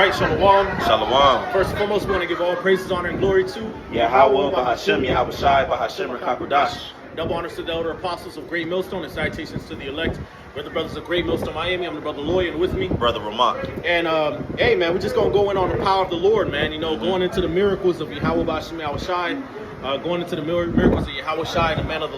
right, Shalom. Shalom. First and foremost, we want to give all praises, honor, and glory to Yahweh, Bahashem, Yahweh Shai, Bahashem, Rakakudash. Double honors to the elder apostles of Great Millstone and salutations to the elect. We're the brothers of Great Millstone, Miami. I'm the brother Loy, and with me, Brother Ramak. And hey, man, we're just gonna go in on the power of the Lord, man. You know, going into the miracles of Yahweh Bahashem, Yahweh Shai, going into the miracles of Yahweh Shai and the men of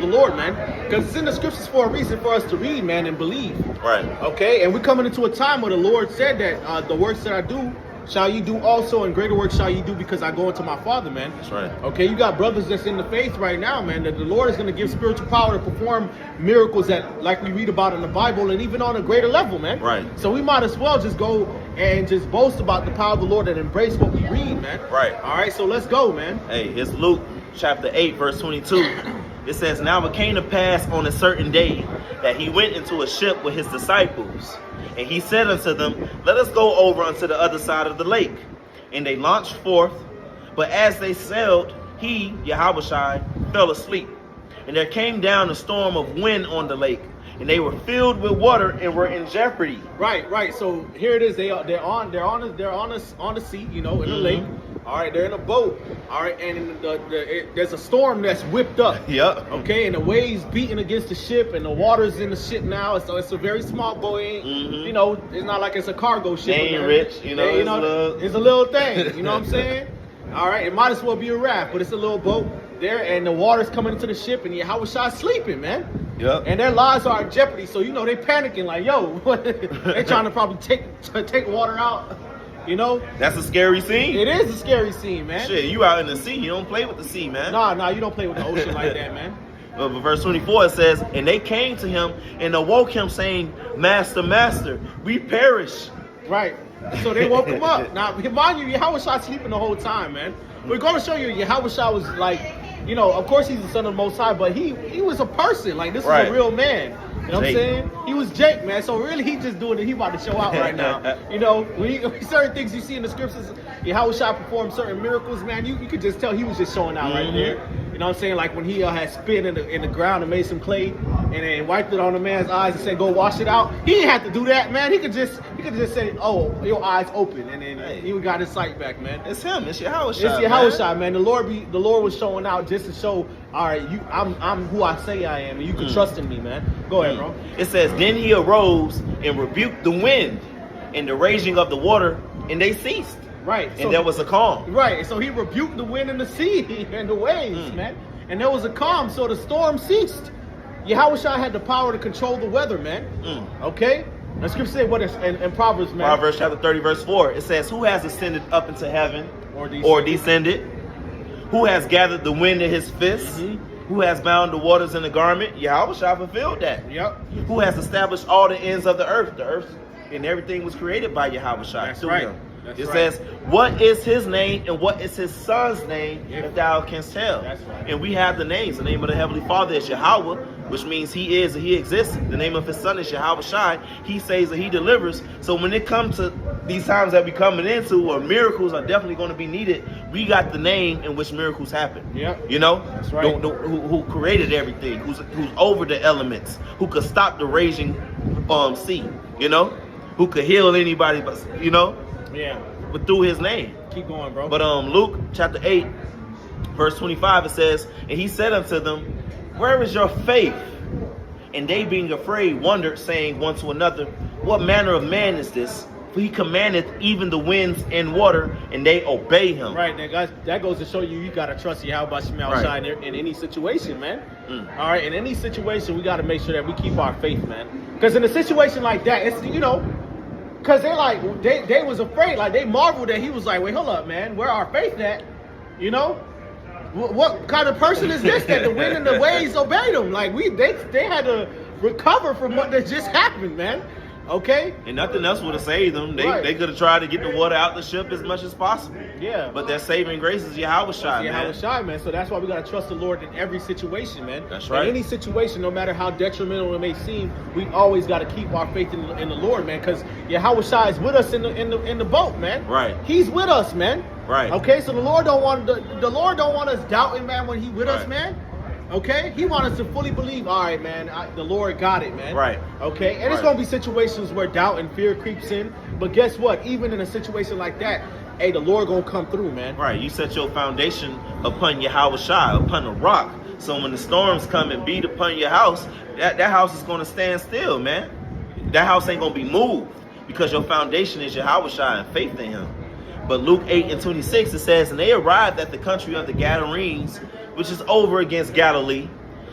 the Lord, man. Because it's in the scriptures for a reason for us to read, man, and believe. Right. Okay, and we're coming into a time where the Lord said that the works that I do shall you do also, and greater works shall you do because I go into my Father, man. That's right. Okay, you got brothers that's in the faith right now, man, that the Lord is going to give spiritual power to perform miracles that, like we read about in the Bible, and even on a greater level, man. Right. So we might as well just go and just boast about the power of the Lord and embrace what we read, man. Right. All right, so let's go, man. Hey, it's Luke chapter 8, verse 22. It says, "Now it came to pass on a certain day that he went into a ship with his disciples. And he said unto them, Let us go over unto the other side of the lake. And they launched forth. But as they sailed, he, Yahushua, fell asleep. And there came down a storm of wind on the lake. And they were filled with water and were in jeopardy." Right. So here it is. They're on the sea, you know, in the lake. All right, they're in a boat. All right, and there's a storm that's whipped up. Yep. Okay, and the waves beating against the ship, and the water's in the ship now. So it's a very small boat. You know, it's not like it's a cargo ship. They ain't rich, you know. It's a little thing. You know what I'm saying? All right, it might as well be a raft, but it's a little boat there, and the water's coming into the ship, and Yahushua sleeping, man. Yep. And their lives are in jeopardy. So you know they panicking like, yo, they trying to probably take water out. You know? That's a scary scene. It is a scary scene, man. Shit, you out in the sea. You don't play with the sea, man. Nah, you don't play with the ocean like that, man. But verse 24, it says, "And they came to him and awoke him, saying, Master, Master, we perish." Right. So they woke him up. Now, mind you, Yahushua sleeping the whole time, man. We're going to show you Yahushua was like, you know, of course he's the son of the Most High, but he was a person. Like, this is a real man. You know what I'm saying? He was Jake, man. So really, he just doing it. He about to show out right now. You know, when certain things you see in the scriptures, Yahushua performed certain miracles, man. You could just tell he was just showing out right there. You know what I'm saying? Like when he had spit in the ground and made some clay and then wiped it on the man's eyes and said, "Go wash it out." He didn't have to do that, man. He could just say, "Oh, your eyes open," and then he got his sight back, man. It's him. It's Yahushua. It's Yahushua, man. The Lord was showing out just to show, all right, I'm who I say I am, and you can trust in me, man. Go ahead, bro. It says, "Then he arose and rebuked the wind and the raging of the water, and they ceased." Right. And there was a calm. Right. So he rebuked the wind and the sea and the waves, man. And there was a calm, so the storm ceased. Yahushua had the power to control the weather, man. Okay? The scripture says what is in Proverbs, man. Proverbs chapter 30, verse 4. It says, "Who has ascended up into heaven or descended? Who has gathered the wind in his fist? Who has bound the waters in a garment?" Yahushua fulfilled that. Yep. "Who has established all the ends of the earth?" The earth and everything was created by Yahushua. That's right. Him. It says, "What is his name and what is his son's name, if thou canst tell?" That's right. And we have the names. The name of the Heavenly Father is Yahweh, which means he is and he exists. The name of his son is Yahweh Shai. He saves and he delivers. So when it comes to these times that we're coming into, where miracles are definitely going to be needed, we got the name in which miracles happen. Yep. You know? That's right. Who created everything, who's over the elements, who could stop the raging sea, you know? Who could heal anybody, but you know? Yeah. But through his name. Keep going, bro. But Luke chapter 8, verse 25, it says, "And he said unto them, Where is your faith? And they being afraid wondered, saying one to another, What manner of man is this? For he commandeth even the winds and water, and they obey him." Right, now guys, that goes to show you gotta trust Yahweh Shai in any situation, man. All right, in any situation, we gotta make sure that we keep our faith, man. Because in a situation like that, it's, you know, because they was afraid, like they marveled that he was like, "Wait, hold up, man, where our faith at?" You know, what kind of person is this that the wind and the waves obeyed him? Like they had to recover from what that just happened, man. Okay? And nothing else would have saved them. They could have tried to get the water out the ship as much as possible. Yeah. But their saving grace is Yahushua, man. Yahushua, man. So that's why we got to trust the Lord in every situation, man. That's right. In any situation, no matter how detrimental it may seem, we always got to keep our faith in the Lord, man. Because Yahushua is with us in the boat, man. Right. He's with us, man. Right. Okay. So the Lord don't want us doubting, man, when He with us, man. Okay, He wants us to fully believe. All right, man, the Lord got it, man. Right. Okay, and it's gonna be situations where doubt and fear creeps in. But guess what? Even in a situation like that, hey, the Lord gonna come through, man. Right. You set your foundation upon Yahweh Shai, upon a rock. So when the storms come and beat upon your house, that house is gonna stand still, man. That house ain't gonna be moved because your foundation is Yahweh Shai and faith in him. But Luke 8:26, it says, and they arrived at the country of the Gadarenes, which is over against Galilee.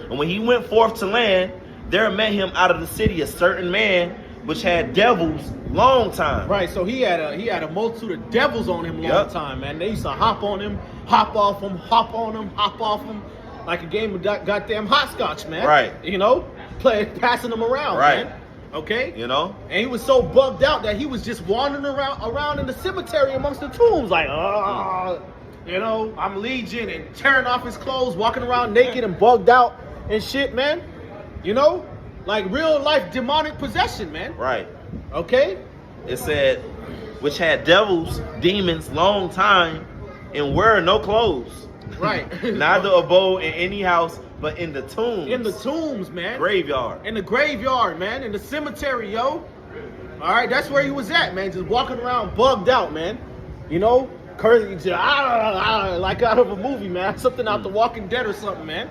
And when he went forth to land, there met him out of the city a certain man which had devils long time. Right, so he had a multitude of devils on him long time, man. They used to hop on him, hop off him, hop on him, hop off him, like a game of goddamn hopscotch, man. Right. You know, passing them around, right, man. Okay. You know, and he was so bugged out that he was just wandering around in the cemetery amongst the tombs, like, you know, I'm Legion, and tearing off his clothes, walking around naked and bugged out and shit, man. You know, like real life demonic possession, man. Right. Okay. It said, which had devils, demons, long time, and wear no clothes. Right. Neither abode in any house, but in the tombs. In the tombs, man. Graveyard. In the graveyard, man. In the cemetery, yo. All right, that's where he was at, man. Just walking around bugged out, man. You know, like out of a movie, man. Something out The Walking Dead or something, man.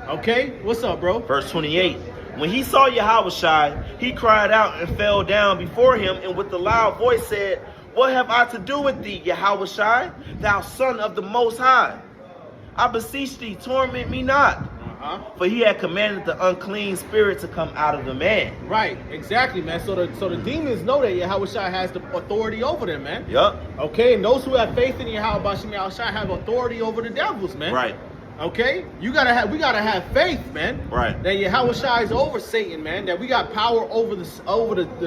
Okay, what's up, bro? Verse 28. When he saw Yahweh Shai, he cried out and fell down before him, and with a loud voice said, what have I to do with thee, Yahweh Shai, thou son of the Most High? I beseech thee, torment me not. For he had commanded the unclean spirit to come out of the man. Right, exactly, man. So the demons know that Yahweh Shai has the authority over them, man. Yup. Okay, and those who have faith in Yahweh Shai have authority over the devils, man. Right. Okay, we gotta have faith, man. Right. That Yahweh Shai is over Satan, man. That we got power over the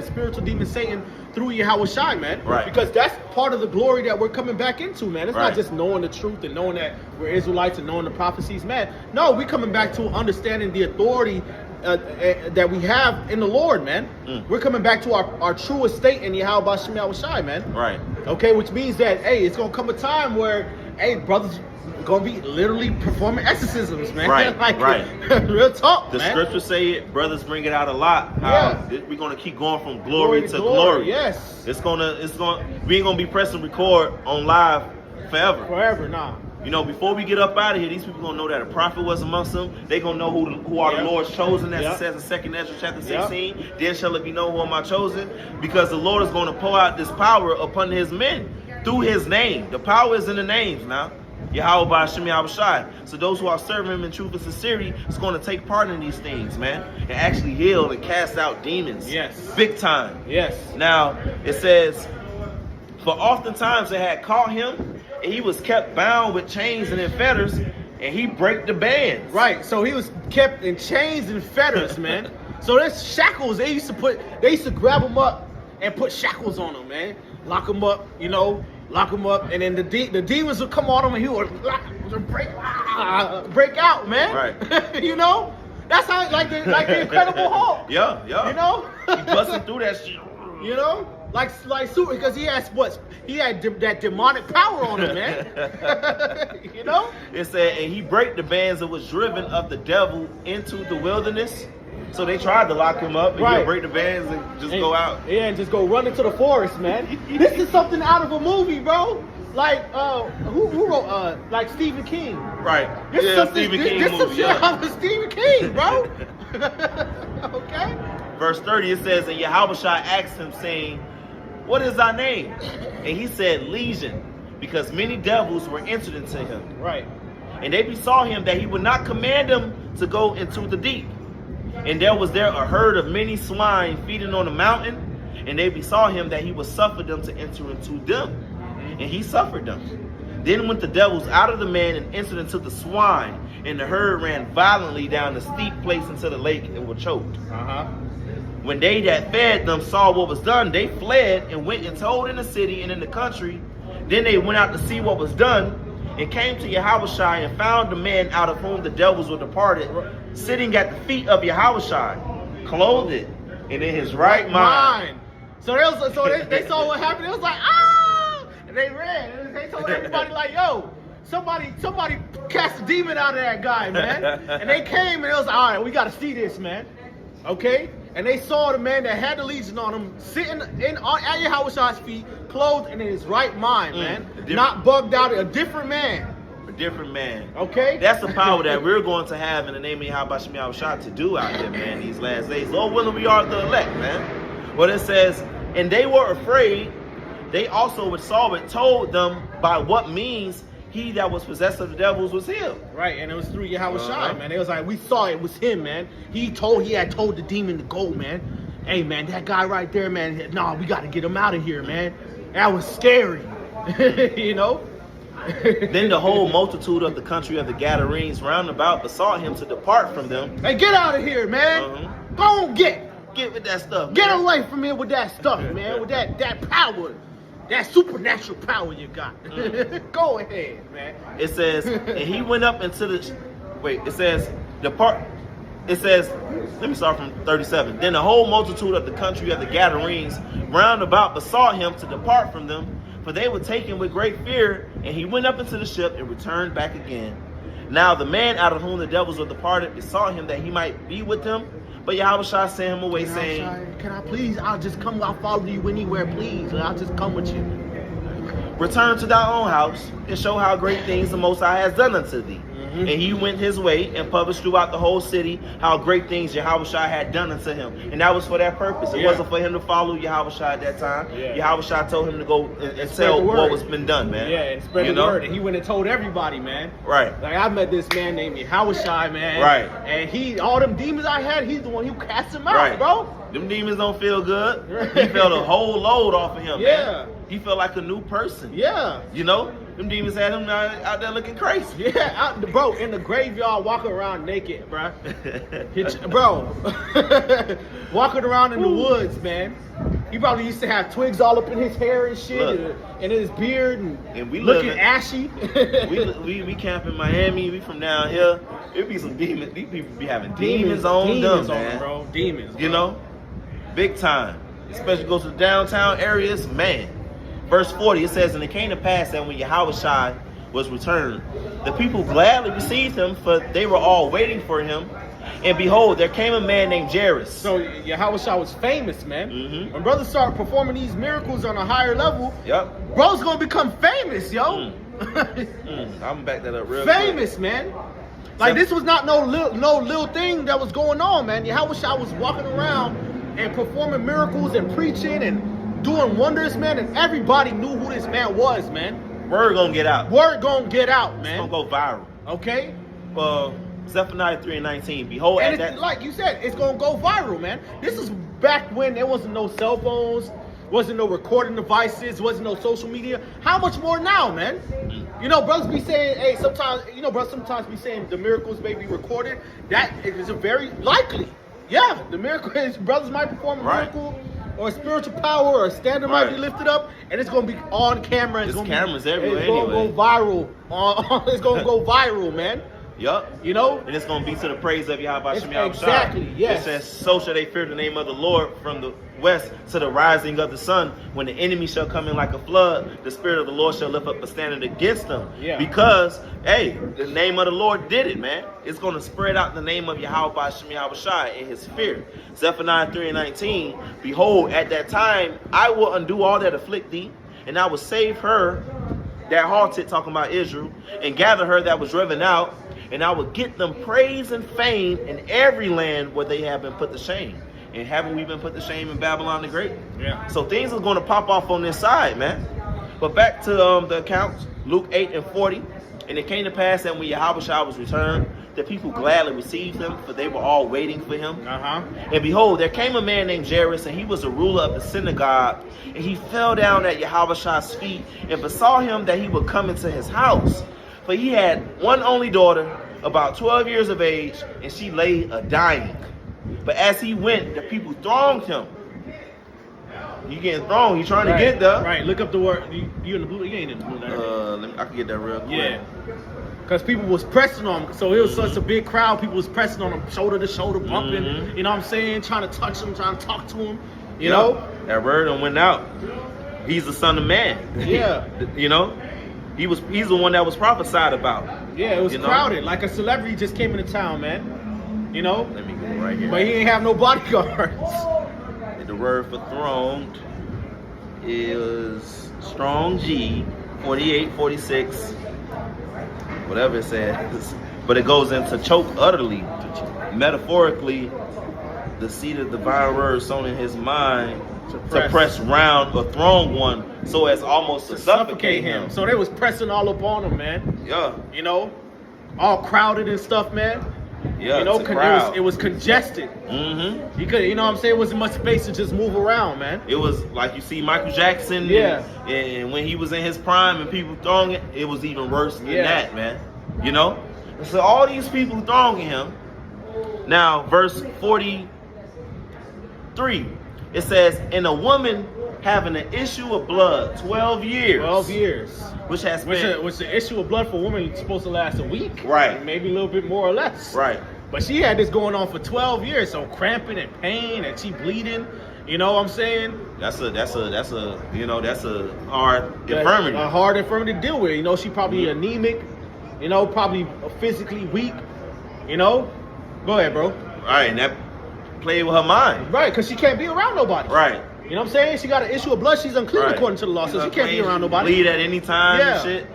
spiritual demon Satan through Yahweh Shai, man. Right. Because that's part of the glory that we're coming back into, man. It's right. not just knowing the truth and knowing that we're Israelites and knowing the prophecies, man. No, we're coming back to understanding the authority that we have in the Lord, man. We're coming back to our true estate in Yahweh Shai, man. Right. Okay, which means that, hey, it's gonna come a time where, hey, brothers gonna be literally performing exorcisms, man. Right, like, right. Real talk, the man. scriptures say it, brothers bring it out a lot. We're gonna keep going from glory to glory. Yes. We ain't gonna be pressing record on live forever. Forever, nah. You know, before we get up out of here, these people gonna know that a prophet was amongst them. They gonna know who are the Lord's chosen, as it says in 2 Ezra chapter 16. Then shall it be known who are my chosen, because the Lord is gonna pour out this power upon his men through his name. The power is in the names now. Yahweh Ba'ashem Yahweh Shai. So those who are serving him in truth and sincerity is going to take part in these things, man, and actually heal and cast out demons. Yes. Big time. Yes. Now, it says, for oftentimes they had caught him, and he was kept bound with chains and in fetters, and he break the bands. Right. So he was kept in chains and fetters, man. So there's shackles. They used to grab him up and put shackles on him, man. Lock him up, you know. Lock him up, and then the demons would come on him, and he would break out, man. Right. You know, that's how like the Incredible Hulk. Yeah. You know, he busting through that shit. You know, like super, because he had that demonic power on him, man. You know. It said, and he break the bands that was driven of the devil into the wilderness. So they tried to lock him up and he'll break the bands and just go out. Yeah, and just go run into the forest, man. This is something out of a movie, bro. Like who wrote like Stephen King. Right. This Stephen King this movie. This out of Stephen King, bro. Okay. Verse 30, it says, and Yahweh Shai asked him, saying, what is thy name? And he said, Legion, because many devils were entered into him. Right. And they besought him that he would not command them to go into the deep. And there was a herd of many swine feeding on the mountain, and they besought him that he would suffer them to enter into them. And he suffered them. Then went the devils out of the man and entered into the swine, and the herd ran violently down the steep place into the lake and were choked. When they that fed them saw what was done, they fled and went and told in the city and in the country. Then they went out to see what was done, and came to Yahweh Shai and found the man out of whom the devils were departed, sitting at the feet of Yahweh Shai, clothed and in his right mind. So they saw what happened. It was like, ah! And they ran. And they told everybody like, yo, somebody cast a demon out of that guy, man. And they came and it was like, all right, we got to see this, man. Okay? and they saw the man that had the legion on him sitting at Yahushua's feet, clothed and in his right mind, man. Not bugged out, a different man. A different man. Okay? That's the power that we're going to have in the name of Yahweh Shem Yahushua to do out here, man, these last days. Lord willing, we are the elect, man. What it says, and they were afraid. They also, which saw it, told them by what means he that was possessed of the devils was healed. Right, and it was through Yahushua, man. It was like, we saw it was him, man. He had told the demon to go, man. Hey, man, that guy right there, man. Nah, we got to get him out of here, man. That was scary, you know? Then the whole multitude of the country of the Gadarenes round about besought him to depart from them. Hey, get out of here, man. Go on, get with that stuff. Get man. away from here with that stuff, man. With that power. That supernatural power you got. Go ahead, man. It says, and he went up into the... Wait, it says, depart... It says, let me start from 37. Then the whole multitude of the country of the Gadarenes round about besought him to depart from them, for they were taken with great fear, and he went up into the ship and returned back again. Now the man out of whom the devils were departed besought him that he might be with them, but Yahushua sent him away, saying, can I please? I'll just come. I'll follow you anywhere, please. I'll just come with you. Return to thy own house and show how great things the Most High has done unto thee. And he went his way and published throughout the whole city how great things Yahushua had done unto him. And that was for that purpose. It wasn't for him to follow Yahushua at that time. Yahushua told him to go and tell what was been done, man. Yeah, and spread the word. And he went and told everybody, man. Right. Like, I met this man named Yahushua, man. Right. And all them demons I had, he's the one who cast them out, bro. Them demons don't feel good. He felt a whole load off of him, man. He felt like a new person. Yeah. You know? Them demons had him out there looking crazy. Yeah, bro, in the graveyard, walking around naked, bro. Walking around in the woods, man. He probably used to have twigs all up in his hair and shit, and in his beard, and we looking ashy. we camp in Miami. We from down here. It be some demons. These people be having demons on them, man. Bro. Demons, bro. You know, big time. Especially goes to the downtown areas, man. Verse 40, it says, and it came to pass that when Yahushua was returned, the people gladly received him, for they were all waiting for him. And behold, there came a man named Jairus. So Yahushua was famous, man. When brothers start performing these miracles on a higher level, bro's gonna become famous, yo. I'm gonna back that up real famous, quick. Man. Like, this was not no little thing that was going on, man. Yahushua was walking around and performing miracles and preaching and doing wonders, man, and everybody knew who this man was, man. Word gonna get out. Word gonna get out, man. It's gonna go viral. Okay? Zephaniah 3:19. Behold, and like you said, it's gonna go viral, man. This is back when there wasn't no cell phones, wasn't no recording devices, wasn't no social media. How much more now, man? You know, brothers be saying, hey, sometimes, brothers sometimes be saying the miracles may be recorded. That is very likely. Yeah, the miracle is brothers might perform a miracle. Or spiritual power, or a standard might be lifted up, and it's gonna be on camera. There's cameras everywhere. It's gonna go viral. It's gonna go viral, man. Yup. You know? And it's going to be to the praise of Yahweh Shem Yahushua. Exactly, yes. It says, so shall they fear the name of the Lord from the west to the rising of the sun. When the enemy shall come in like a flood, the Spirit of the Lord shall lift up a standard against them. Yeah. Because, hey, the name of the Lord did it, man. It's going to spread out the name of Yahweh Shem Yahushua in his fear. Zephaniah 3:19, behold, at that time I will undo all that afflict thee, and I will save her that halted, talking about Israel, and gather her that was driven out, and I will get them praise and fame in every land where they have been put to shame. And haven't we been put to shame in Babylon the Great? Yeah. So things are going to pop off on this side, man. But back to the accounts, Luke 8:40. And it came to pass that when Yahushua was returned, the people gladly received him, for they were all waiting for him. And behold, there came a man named Jairus, and he was a ruler of the synagogue. And he fell down at Yahushua's feet and besought him that he would come into his house. For he had one only daughter, about 12 years of age, and she lay a-dying. But as he went, the people thronged him. You getting thronged, you trying to get there. Right, look up the word. You in the blue, you ain't in the blue. I can get that real quick. Yeah. Because people was pressing on him. So it was such a big crowd. People was pressing on him, shoulder to shoulder, bumping. You know what I'm saying? Trying to touch him, trying to talk to him. You know? That word done went out. He's the Son of Man. Yeah. You know? He's the one that was prophesied about. Yeah, it was crowded. Like a celebrity just came into town, man. You know? Let me go right here. But he ain't have no bodyguards. And the word for throned is strong G, 48, 46, whatever it says. But it goes into choke utterly. Metaphorically, the seed of divine word sown in his mind to press round a throne one so as almost to suffocate him. So they was pressing all up on him, man. Yeah. You know, all crowded and stuff, man. Yeah, you know, crowd. it was congested. Mm-hmm. You could, you know what I'm saying? It wasn't much space to just move around, man. It was like you see Michael Jackson. Yeah. And when he was in his prime and people throwing it, it was even worse than that, man. You know? And so all these people throwing him. Now, verse 43, it says, and a woman having an issue of blood 12 years. 12 years. Which has been... Which the issue of blood for women is supposed to last a week. Right. Maybe a little bit more or less. Right. But she had this going on for 12 years, so cramping and pain and she bleeding. You know what I'm saying? That's a hard infirmity. A hard infirmity to deal with. You know, she probably anemic, you know, probably physically weak, you know? Go ahead, bro. All right, and that played with her mind. Right, because she can't be around nobody. Right. You know what I'm saying? She got an issue of blood. She's unclean according to the law, so she can't be around nobody. Bleed at any time and shit.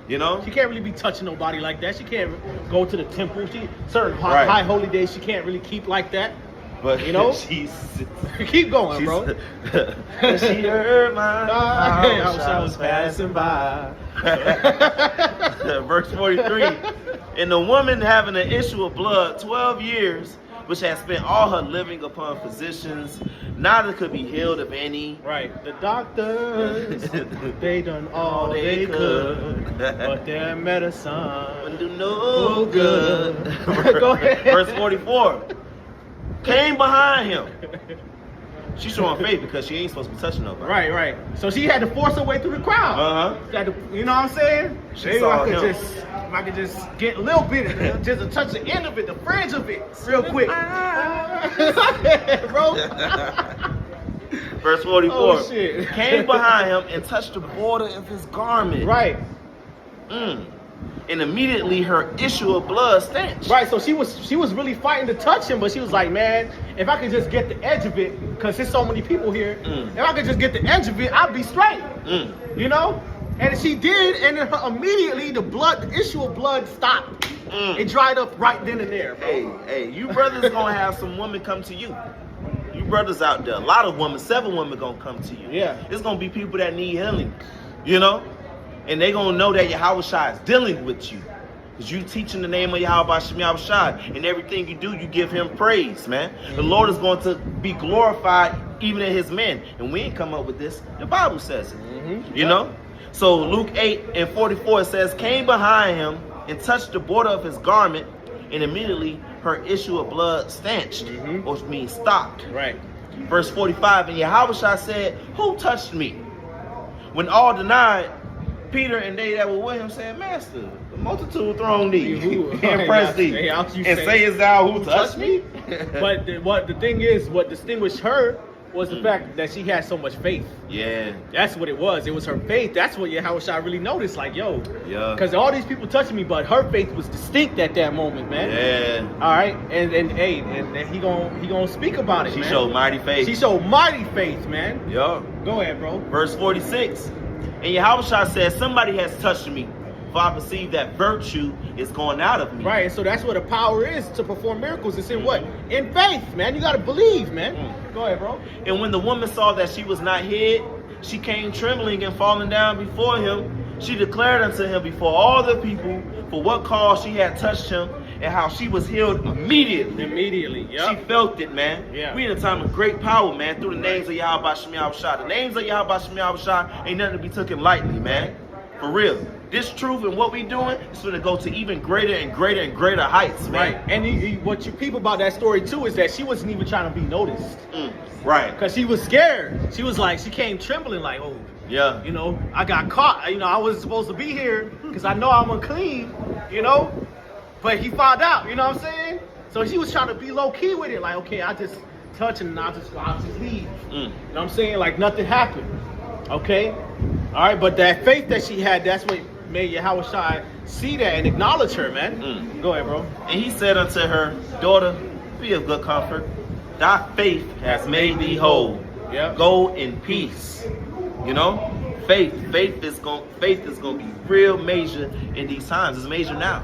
You know? She can't really be touching nobody like that. She can't go to the temple. Certain high holy days she can't really keep like that. But you know? she's keep going, bro. She heard my I was passing by. Verse 43. And the woman having an issue of blood 12 years, which has spent all her living upon physicians, neither could be healed of any. Right. The doctors, they done all they could, but their medicine wouldn't do no good. Go ahead. Verse 44. Came behind him. She's showing faith because she ain't supposed to be touching nobody. Right, right. So she had to force her way through the crowd. You know what I'm saying? Maybe if I could just get a little bit, just to touch the end of it, the fringe of it, real quick. Bro. Verse 44. Oh, shit. Came behind him and touched the border of his garment. Right. And immediately her issue of blood stench. Right, so she was really fighting to touch him, but she was like, man, if I could just get the edge of it, because there's so many people here, if I could just get the edge of it, I'd be straight. You know? And she did, and then immediately the issue of blood stopped. It dried up right then and there, bro. Hey, you brothers gonna have some women come to you. You brothers out there, a lot of women, 7 women gonna come to you. Yeah. It's gonna be people that need healing, you know? And they gonna know that Yahweh Shai is dealing with you. Because you teaching the name of Yahweh Shai, and everything you do, you give him praise, man. The Lord is going to be glorified even in his men. And we ain't come up with this. The Bible says it. You know? So Luke 8 and 44 says, came behind him and touched the border of his garment, and immediately her issue of blood stanched, which means stopped. Right. Verse 45, and Yahweh Shai said, who touched me? When all denied, Peter and they that were with him said, Master, the multitude throng thee, and press thee, and sayest thou who touched me? But the thing is, what distinguished her was the fact that she had so much faith. Yeah. That's what it was. It was her faith. That's what Yahweh Shai really noticed. Like, yo. Yeah. Because all these people touching me, but her faith was distinct at that moment, man. Yeah. All right. And he gonna speak about it, She man. showed mighty faith. She showed mighty faith, man. Yeah. Go ahead, bro. Verse 46. And Yahweh Shai said, somebody has touched me, for I perceive that virtue is going out of me. Right, so that's what the power is to perform miracles. It's in what? In faith, man. You got to believe, man. Go ahead, bro. And when the woman saw that she was not hid, she came trembling and falling down before him. She declared unto him before all the people for what cause she had touched him and how she was healed immediately. Immediately, yeah. She felt it, man. Yeah. We in a time of great power, man, through the names of Yahweh Shem Shai. The names of Yahweh Shem Shai ain't nothing to be taken lightly, man. For real. This truth and what we doing is going to go to even greater and greater and greater heights, man. Right. And what you peep about that story, too, is that she wasn't even trying to be noticed. Right. Because she was scared. She was like, she came trembling like, oh, yeah, you know, I got caught. You know, I wasn't supposed to be here because I know I'm unclean, you know. But he found out, you know what I'm saying? So she was trying to be low key with it. Like, okay, I just touch and I'll just leave. You know what I'm saying? Like nothing happened. Okay? All right, but that faith that she had, that's what made Yahweh Shai see that and acknowledge her, man. Go ahead, bro. And he said unto her, daughter, Be of good comfort. Thy faith has made thee whole. Yep. Go in peace. You know, faith is gonna be real major in these times. It's major now.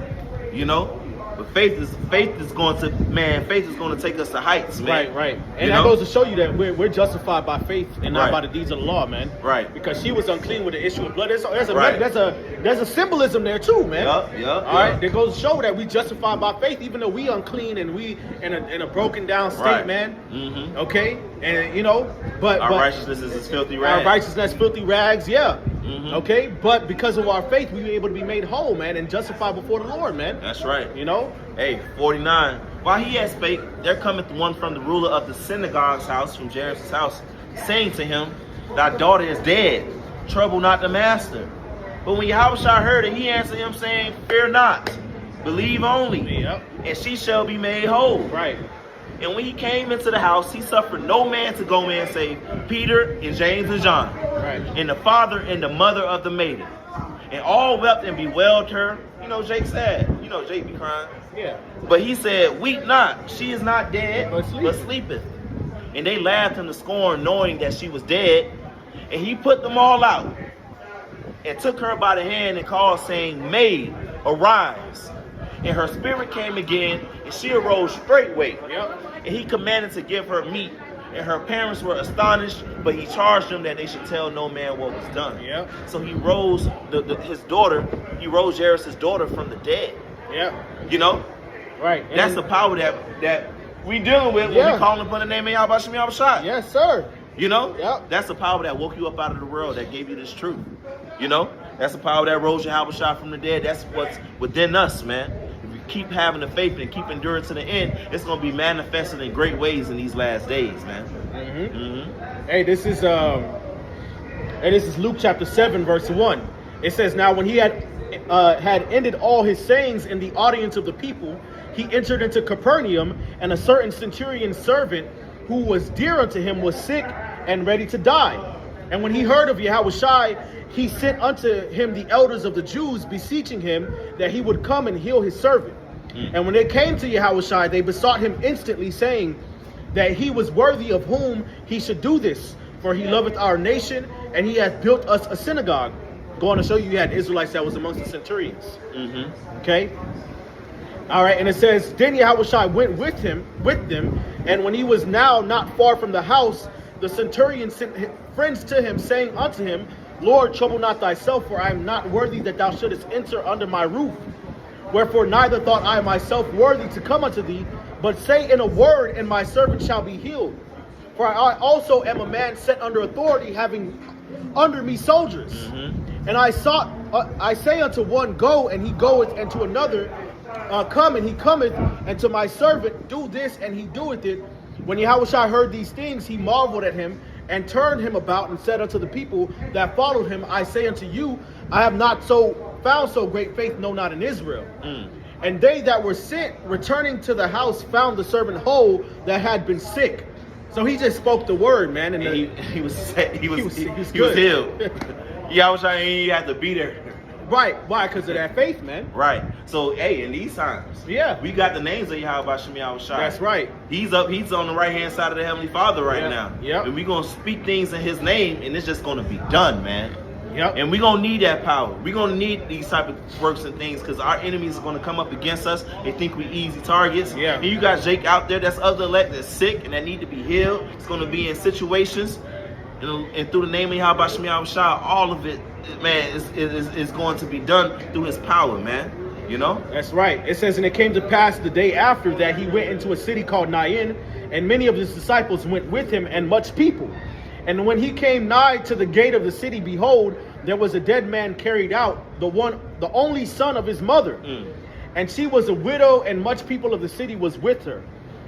You know, but faith is going to take us to heights, man. Right. And that goes to show you that we're justified by faith and not Right. by the deeds of the law, man. Right. Because she was unclean with the issue of blood. There's Right. a symbolism there too, man. Yup. All right. That goes to show that we justified by faith, even though we unclean and we in a broken down state, Right. man. Mm-hmm. Okay. And you know, but Our righteousness is as filthy rags. our righteousness filthy rags, yeah. Mhm. Okay. But because of our faith, we were able to be made whole, man, and justified before the Lord, man. That's right. You know. Hey, 49. While he had spake, there cometh one from the ruler of the synagogue's house, from Jairus' house, saying to him, Thy daughter is dead. Trouble not the master. But when Yahushua heard it, he answered him, saying, Fear not, believe only, Yep. and she shall be made whole. Right. And when he came into the house, he suffered no man to go in save Peter and James and John, Right. and the father and the mother of the maiden. And all wept and bewailed her. You know, Jake said, Jake be crying. Yeah. But he said, Weep not, she is not dead, But sleepeth. And they laughed him to scorn, knowing that she was dead. And he put them all out, and took her by the hand and called, saying, Maid, arise. And her spirit came again, and she arose straightway. Yep. And he commanded to give her meat. And her parents were astonished, but he charged them that they should tell no man what was done. Yep. So he rose Jairus' daughter from the dead. Yep. You know? Right. And That's the power that we dealing with when Yeah. we calling upon the name of Yahweh Shem Yahushua. Yes, sir. You know? Yep. That's the power that woke you up out of the world, that gave you this truth. You know? That's the power that rose Yahushua from the dead. That's what's within us, man. If we keep having the faith and keep enduring to the end, it's going to be manifested in great ways in these last days, man. Mm-hmm. Mm-hmm. Hey, this is Luke chapter 7, verse 1. It says, Now when he had ended all his sayings in the audience of the people, he entered into Capernaum, and a certain centurion's servant, who was dear unto him, was sick and ready to die. And when he heard of Yahushua, he sent unto him the elders of the Jews, beseeching him that he would come and heal his servant. And when they came to Yahushua, they besought him instantly, saying that he was worthy of whom he should do this, for he loveth our nation, and he hath built us a synagogue. Going to show you had Israelites that was amongst the centurions. Mm-hmm. Okay. All right, and it says, Then Yahushua went with them, and when he was now not far from the house, the centurion sent friends to him, saying unto him, Lord, trouble not thyself, for I am not worthy that thou shouldest enter under my roof. Wherefore neither thought I myself worthy to come unto thee, but say in a word, and my servant shall be healed. For I also am a man set under authority, having under me soldiers. Mm-hmm. And I say unto one, Go, and he goeth, and to another, Come, and he cometh, and to my servant, Do this, and he doeth it. When Yahushua heard these things, he marveled at him, and turned him about, and said unto the people that followed him, I say unto you, I have not found so great faith, no, not in Israel. And they that were sent, returning to the house, found the servant whole that had been sick. So he just spoke the word, man, and he was healed. good. Yahushua ain't even have to be there. Right, why? Because of that faith, man. Right. So, hey, in these times, Yeah. we got the names of Yahweh Shem Yahushua. That's right. He's on the right-hand side of the Heavenly Father right Yeah. now. Yep. And we're going to speak things in his name, and it's just going to be done, man. Yep. And we're going to need that power. We're going to need these type of works and things, because our enemies are going to come up against us. They think we easy targets. Yeah. And you got Jake out there that's other elect that's sick and that need to be healed. It's going to be in situations. And through the name of Yahweh Shem Yahushua, all of it, man, is going to be done through his power, man. You know? That's right. It says, And it came to pass the day after that he went into a city called Nain, and many of his disciples went with him, and much people. And when he came nigh to the gate of the city, behold, there was a dead man carried out, the only son of his mother. And she was a widow, and much people of the city was with her.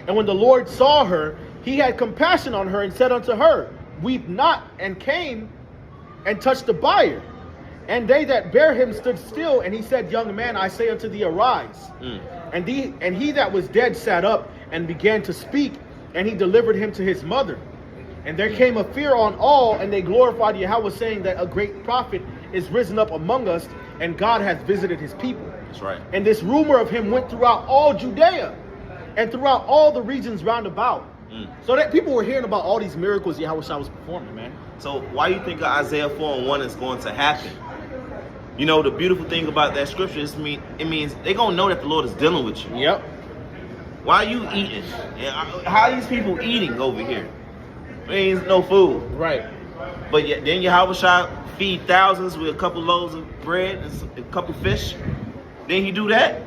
And when the Lord saw her, he had compassion on her, and said unto her, Weep not, and came and touched the bier. And they that bare him stood still, and he said, Young man, I say unto thee, arise. And he that was dead sat up and began to speak, and he delivered him to his mother. And there came a fear on all, and they glorified Yahweh, saying that a great prophet is risen up among us, and God hath visited his people. That's right. And this rumor of him went throughout all Judea and throughout all the regions round about. Mm. So that people were hearing about all these miracles Yahushua was performing, man. So why you think Isaiah 4:1 is going to happen? You know, the beautiful thing about that scripture is it means they're going to know that the Lord is dealing with you. Yep. Why are you eating? How are these people eating over here? There ain't no food. Right. But yet, then Yahushua feed thousands with a couple loaves of bread and a couple fish. Then he do that.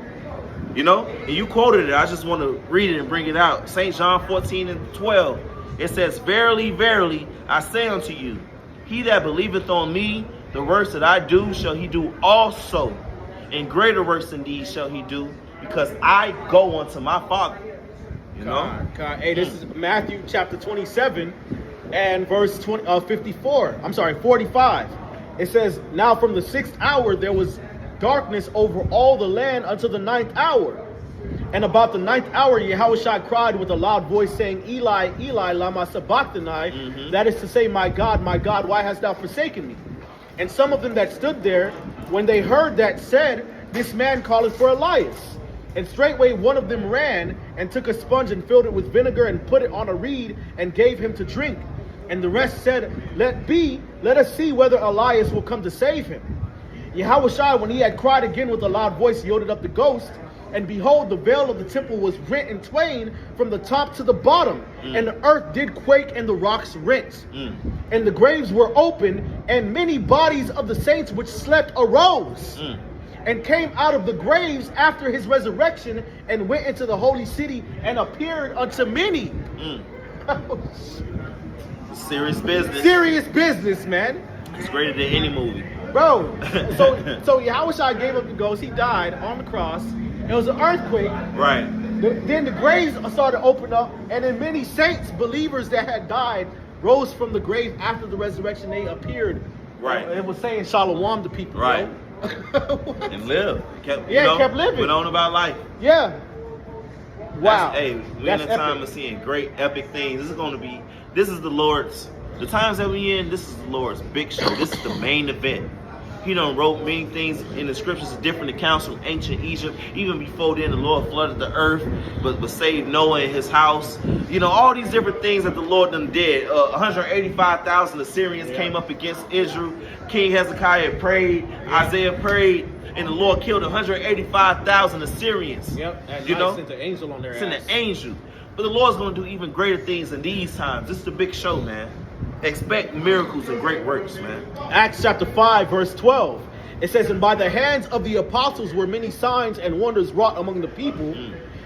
You know? And you quoted it. I just want to read it and bring it out. St. John 14:12. It says, "Verily, verily, I say unto you, he that believeth on me, the works that I do shall he do also. And greater works than these shall he do, because I go unto my Father." You know? God. Hey, this is Matthew chapter 27 and verse 45. It says, "Now from the 6th hour there was darkness over all the land until the 9th hour. And about the 9th hour Yahushua cried with a loud voice, saying, Eli, Eli, lama sabachthani?" Mm-hmm. That is to say, my God, why hast thou forsaken me? And some of them that stood there, when they heard that, said, This man calleth for Elias. And straightway one of them ran and took a sponge and filled it with vinegar and put it on a reed and gave him to drink. And the rest said, let us see whether Elias will come to save him. Yahushua, when he had cried again with a loud voice, yielded up the ghost. And behold, the veil of the temple was rent in twain from the top to the bottom. And the earth did quake and the rocks rent. And the graves were open, and many bodies of the saints which slept arose. And came out of the graves after his resurrection, and went into the holy city, and appeared unto many. Serious business. Serious business, man. It's greater than any movie. Bro, so Yahushua gave up the ghost. He died on the cross. It was an earthquake. Right. Then the graves started to open up, and then many saints, believers that had died, rose from the grave after the resurrection. They appeared. Right. It was saying shalom to people. Right. Bro. And live. Kept living. Went on about life. Yeah. Wow. We're in a time of seeing great epic things. This is the Lord's, the times that we in, this is the Lord's big show. This is the main event. He done wrote many things in the scriptures, different accounts from ancient Egypt. Even before then, the Lord flooded the earth, but saved Noah and his house. You know, all these different things that the Lord done did. 185,000 Assyrians came up against Israel. King Hezekiah prayed, Isaiah prayed, and the Lord killed 185,000 Assyrians. Yep. And sent the angel on their ass. Sent an angel. But the Lord's going to do even greater things in these times. This is the big show, man. Expect miracles and great works, man. Acts chapter 5, verse 12. It says, "And by the hands of the apostles were many signs and wonders wrought among the people,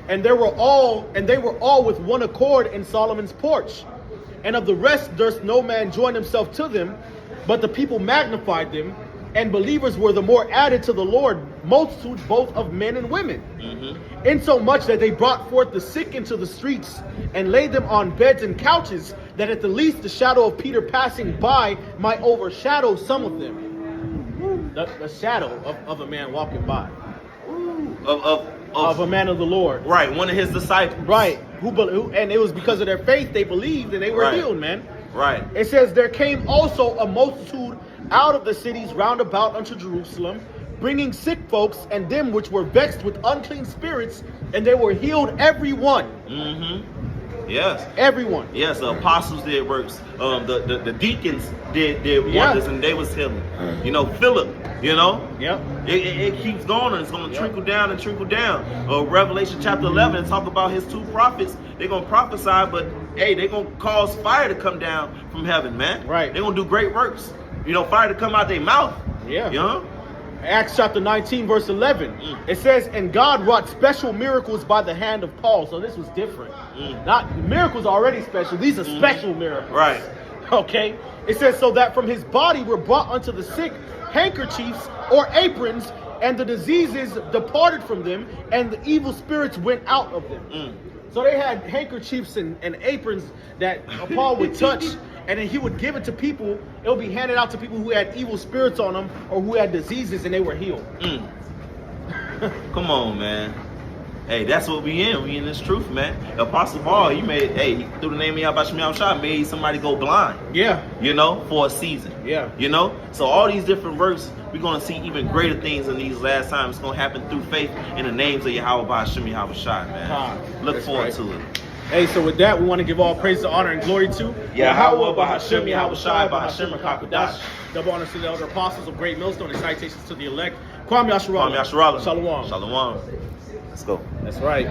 and they were all with one accord in Solomon's porch. And of the rest durst no man join himself to them, but the people magnified them, and believers were the more added to the Lord, multitudes both of men and women. Insomuch that they brought forth the sick into the streets, and laid them on beds and couches, that at the least the shadow of Peter passing by might overshadow some of them." The shadow of a man walking by. Of a man of the Lord. Right, one of his disciples. Right. And it was because of their faith they believed, and they were healed, man. Right. It says, "There came also a multitude out of the cities round about unto Jerusalem, bringing sick folks and them which were vexed with unclean spirits, and they were healed every one." Yes. Everyone. Yes, the apostles did works. The deacons did wonders, and they was healing. You know, Philip, you know? Yep. It keeps going, and it's going to trickle down and trickle down. Revelation chapter 11 talk about his two prophets. They're going to prophesy, but hey, they're going to cause fire to come down from heaven, man. Right. They're going to do great works. You know, fire to come out their mouth. Yeah. You know? Acts chapter 19, verse 11. It says, "And God wrought special miracles by the hand of Paul." So this was different. Not miracles already special. These are special miracles. Right. Okay. It says, "So that from his body were brought unto the sick handkerchiefs or aprons, and the diseases departed from them, and the evil spirits went out of them." So they had handkerchiefs and aprons that Paul would touch, and then he would give it to people. It would be handed out to people who had evil spirits on them or who had diseases, and they were healed. Come on, man. Hey, that's what we in. We in this truth, man. Apostle Paul, he made, through the name of Yahweh Shem Yahushua, made somebody go blind. Yeah. You know, for a season. Yeah. You know? So all these different works, we're going to see even greater things in these last times. It's going to happen through faith in the names of Yahweh Shem Yahushua, man. Look forward to it. Hey, so with that, we want to give all praise, honor, and glory to Yahweh Bahashem Yahushua Bahashem Rakakodash. Double honors to the elder apostles of Great Millstone and citations to the elect. Kwame Yasharala. Kwame Yasharala. Shalom. Shalom. Let's go. That's right.